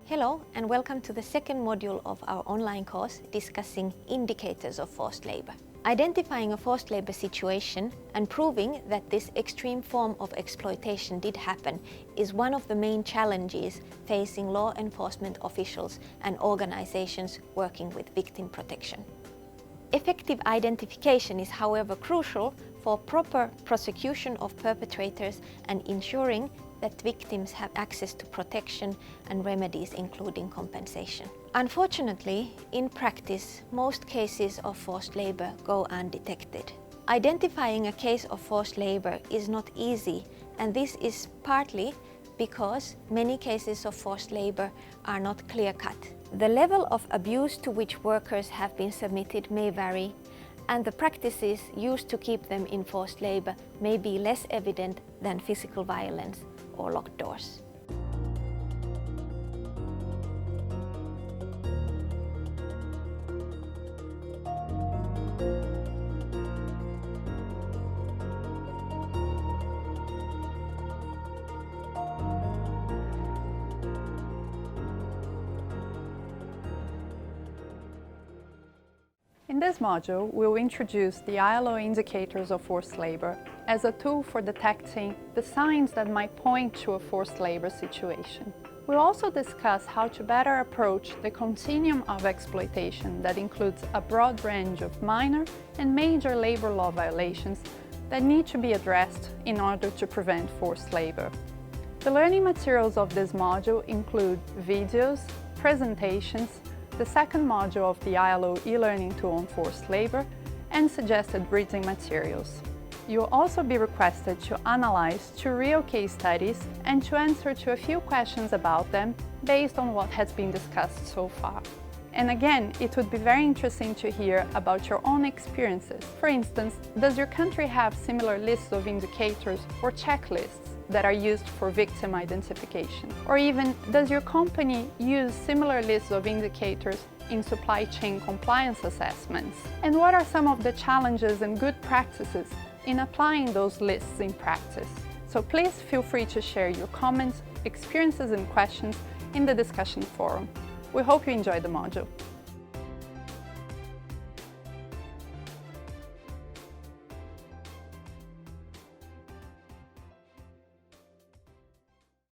Hello and welcome to the second module of our online course discussing indicators of forced labor. Identifying a forced labor situation and proving that this extreme form of exploitation did happen is one of the main challenges facing law enforcement officials and organizations working with victim protection. Effective identification is, however, crucial for proper prosecution of perpetrators and ensuring that victims have access to protection and remedies, including compensation. Unfortunately, in practice, most cases of forced labor go undetected. Identifying a case of forced labor is not easy, and this is partly because many cases of forced labor are not clear-cut. The level of abuse to which workers have been submitted may vary, and the practices used to keep them in forced labor may be less evident than physical violence or locked doors. In this module, we'll introduce the ILO indicators of forced labor as a tool for detecting the signs that might point to a forced labor situation. We'll also discuss how to better approach the continuum of exploitation that includes a broad range of minor and major labor law violations that need to be addressed in order to prevent forced labor. The learning materials of this module include videos, presentations, the second module of the ILO e-learning tool on forced labor, and suggested reading materials. You will also be requested to analyze 2 real case studies and to answer to a few questions about them based on what has been discussed so far. And again, it would be very interesting to hear about your own experiences. For instance, does your country have similar lists of indicators or checklists that are used for victim identification? Or even, does your company use similar lists of indicators in supply chain compliance assessments? And what are some of the challenges and good practices in applying those lists in practice? So please feel free to share your comments, experiences and questions in the discussion forum. We hope you enjoy the module.